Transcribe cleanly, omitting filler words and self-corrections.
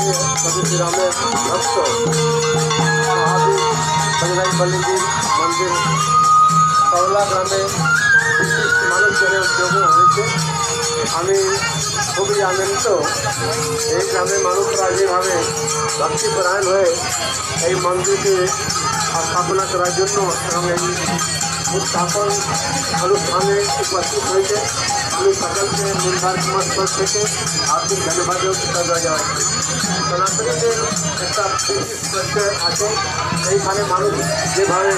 प्रभु श्री रामेर भक्त महावीर बजरंगबली जी मंदिर कौला ग्रामे বিশেষ মানুষজনের উদ্যোগে হয়েছে। আমি খুবই আনন্দিত এই গ্রামের মানুষরা যেভাবে ভক্তিপরায়ণ হয়ে এই মন্দিরকে স্থাপনা করার জন্য এবং এই স্থাপন অনুষ্ঠানে উপস্থিত হয়েছে। আমি সকলকে নির্ধার কুমার থেকে আর্থিক ধন্যবাদ দেওয়া যাচ্ছে। সনাতনীদের একটা বিশেষ পরিচয় আছে, এইখানে মানুষ যেভাবে